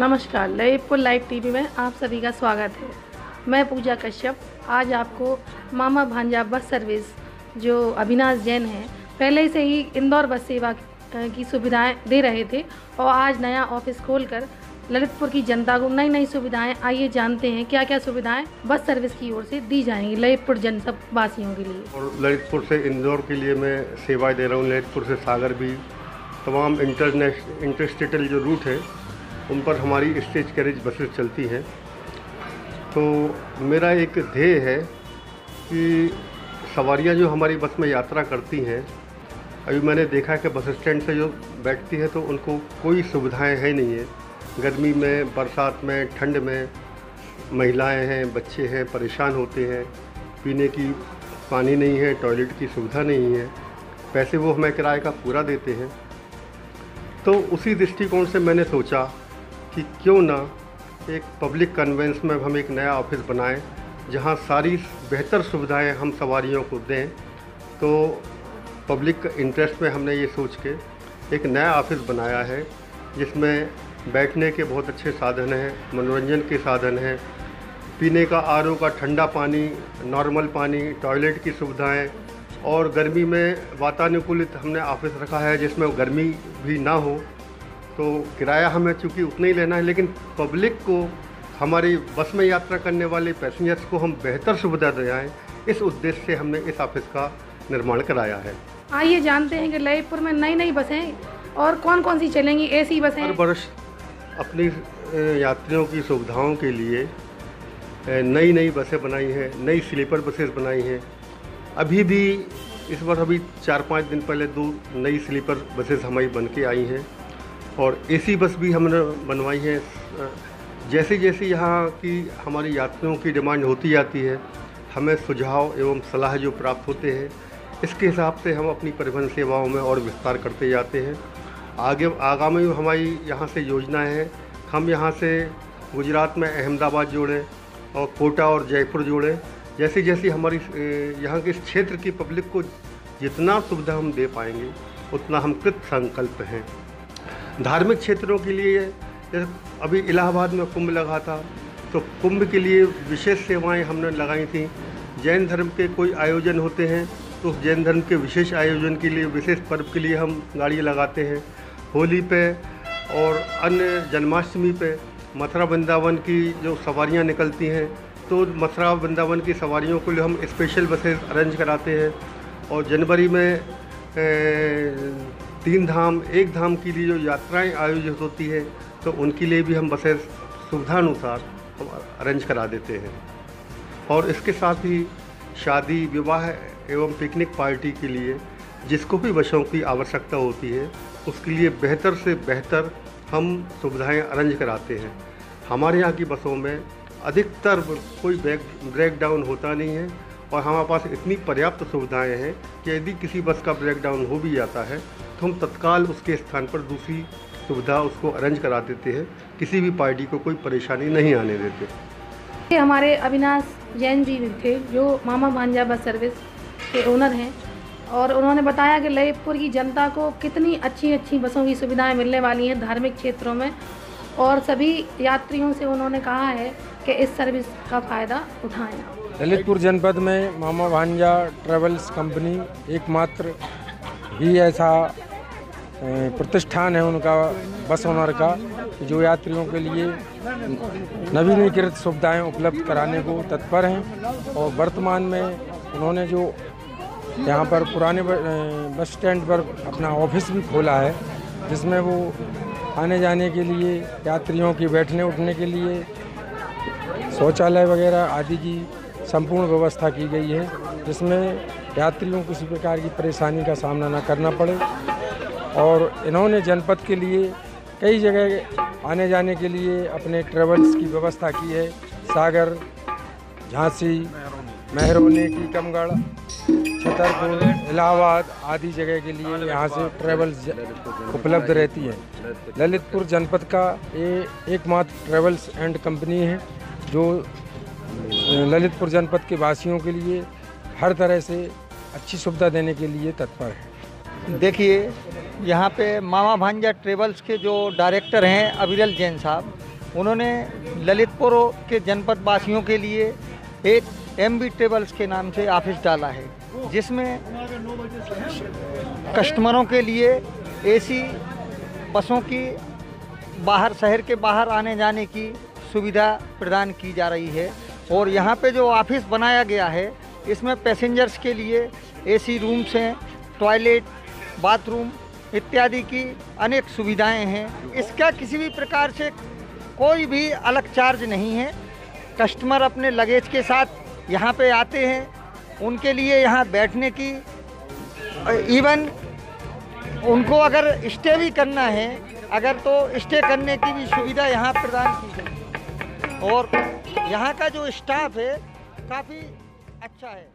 नमस्कार, Lalitpur live TV में आप सभी का स्वागत है। मैं पूजा कश्यप आज आपको मामा भांजा बस सर्विस जो अविनाश जैन हैं पहले से ही इंदौर बस सेवा की सुविधाएं दे रहे थे और आज नया ऑफिस खोलकर ललितपुर की जनता को नई नई सुविधाएं, आइए जानते हैं क्या क्या सुविधाएं बस सर्विस की ओर से दी जाएंगी ललितपुर जनता वासियों के लिए। और ललितपुर से इंदौर के लिए मैं सेवाएं दे रहा हूँ। ललितपुर से सागर भी तमाम इंटरस्टेटल जो रूट है उन पर हमारी स्टेज कैरेज बसेस चलती हैं। तो मेरा एक ध्येय है कि सवारियां जो हमारी बस में यात्रा करती हैं, अभी मैंने देखा कि बस स्टैंड से जो बैठती है तो उनको कोई सुविधाएं है नहीं है। गर्मी में, बरसात में, ठंड में महिलाएं हैं, बच्चे हैं, परेशान होते हैं। पीने की पानी नहीं है, टॉयलेट की सुविधा नहीं है। पैसे वो हमें किराए का पूरा देते हैं। तो उसी दृष्टिकोण से मैंने सोचा कि क्यों ना एक पब्लिक कन्वेंस में हम एक नया ऑफिस बनाएं जहां सारी बेहतर सुविधाएं हम सवारियों को दें। तो पब्लिक इंटरेस्ट में हमने ये सोच के एक नया ऑफिस बनाया है जिसमें बैठने के बहुत अच्छे साधन हैं, मनोरंजन के साधन हैं, पीने का आरओ का ठंडा पानी, नॉर्मल पानी, टॉयलेट की सुविधाएं और गर्मी में वातानुकूलित हमने ऑफिस रखा है जिसमें गर्मी भी ना हो। तो किराया हमें चूँकि उतना ही लेना है, लेकिन पब्लिक को, हमारी बस में यात्रा करने वाले पैसेंजर्स को हम बेहतर सुविधा दिलाएं, इस उद्देश्य से हमने इस ऑफिस का निर्माण कराया है। आइए जानते हैं कि ललितपुर में नई नई बसें और कौन कौन सी चलेंगी। एसी बसें हर वर्ष अपनी यात्रियों की सुविधाओं के लिए नई नई बसें बनाई हैं, नई स्लीपर बसेस बनाई हैं। अभी भी इस बार 4-5 दिन पहले 2 नई स्लीपर बसेस हमारी बन के आई हैं और एसी बस भी हमने बनवाई है। जैसे जैसे यहाँ की हमारी यात्रियों की डिमांड होती जाती है, हमें सुझाव एवं सलाह जो प्राप्त होते हैं, इसके हिसाब से हम अपनी परिवहन सेवाओं में और विस्तार करते जाते हैं। आगामी हमारी यहाँ से योजना है, हम यहाँ से गुजरात में अहमदाबाद जोड़ें और कोटा और जयपुर जोड़ें। जैसे जैसे हमारी यहाँ के इस क्षेत्र की पब्लिक को जितना सुविधा हम दे पाएंगे उतना हम कृत संकल्प हैं। धार्मिक क्षेत्रों के लिए जैसे अभी इलाहाबाद में कुंभ लगा था, तो कुंभ के लिए विशेष सेवाएं हमने लगाई थी। जैन धर्म के कोई आयोजन होते हैं तो उस जैन धर्म के विशेष आयोजन के लिए, विशेष पर्व के लिए हम गाड़ियाँ लगाते हैं। होली पे और अन्य जन्माष्टमी पे मथुरा वृंदावन की जो सवारियां निकलती हैं, तो मथुरा वृंदावन की सवारियों के लिए हम स्पेशल बसेस अरेंज कराते हैं। और जनवरी में 3 धाम, 1 धाम के लिए जो यात्राएं आयोजित होती है तो उनके लिए भी हम बसेस सुविधानुसार हम अरेंज करा देते हैं। और इसके साथ ही शादी, विवाह एवं पिकनिक पार्टी के लिए जिसको भी बसों की आवश्यकता होती है उसके लिए बेहतर से बेहतर हम सुविधाएं अरेंज कराते हैं। हमारे यहाँ की बसों में अधिकतर कोई ब्रेक डाउन होता नहीं है और हमारे पास इतनी पर्याप्त सुविधाएं हैं कि यदि किसी बस का ब्रेक डाउन हो भी जाता है तो हम तत्काल उसके स्थान पर दूसरी सुविधा उसको अरेंज करा देते हैं। किसी भी पार्टी को कोई परेशानी नहीं आने देते। ये हमारे अविनाश जैन जी थे जो मामा भांजा बस सर्विस के ओनर हैं और उन्होंने बताया कि ललितपुर की जनता को कितनी अच्छी अच्छी बसों की सुविधाएं मिलने वाली हैं धार्मिक क्षेत्रों में, और सभी यात्रियों से उन्होंने कहा है कि इस सर्विस का फ़ायदा उठाएं। ललितपुर जनपद में मामा भांजा ट्रेवल्स कंपनी एकमात्र ही ऐसा प्रतिष्ठान है उनका, बस ओनर का, जो यात्रियों के लिए नवीनीकृत सुविधाएं उपलब्ध कराने को तत्पर हैं। और वर्तमान में उन्होंने जो यहाँ पर पुराने बस स्टैंड पर अपना ऑफिस भी खोला है जिसमें वो आने जाने के लिए, यात्रियों की बैठने उठने के लिए शौचालय वगैरह आदि की संपूर्ण व्यवस्था की गई है, जिसमें यात्रियों को किसी प्रकार की परेशानी का सामना न करना पड़े। और इन्होंने जनपद के लिए कई जगह आने जाने के लिए अपने ट्रेवल्स की व्यवस्था की है। सागर, झांसी, मेहरौनी, टीकमगढ़, छतरपुर, इलाहाबाद आदि जगह के लिए यहाँ से ट्रेवल्स उपलब्ध रहती है। ललितपुर जनपद का ये एकमात्र ट्रेवल्स एंड कंपनी है जो ललितपुर जनपद के वासियों के लिए हर तरह से अच्छी सुविधा देने के लिए तत्पर है। देखिए, यहाँ पे मामा भांजा ट्रेवल्स के जो डायरेक्टर हैं अविरल जैन साहब, उन्होंने ललितपुर के जनपद वासियों के लिए एक MB ट्रेवल्स के नाम से ऑफिस डाला है, जिसमें कस्टमरों के लिए AC बसों की बाहर शहर के बाहर आने जाने की सुविधा प्रदान की जा रही है। और यहाँ पे जो ऑफिस बनाया गया है, इसमें पैसेंजर्स के लिए AC रूम्स हैं, टॉयलेट, बाथरूम इत्यादि की अनेक सुविधाएं हैं। इसका किसी भी प्रकार से कोई भी अलग चार्ज नहीं है। कस्टमर अपने लगेज के साथ यहाँ पे आते हैं, उनके लिए यहाँ बैठने की, इवन उनको अगर स्टे भी करना है अगर तो स्टे करने की भी सुविधा यहाँ प्रदान की है। और यहाँ का जो स्टाफ है काफ़ी अच्छा है।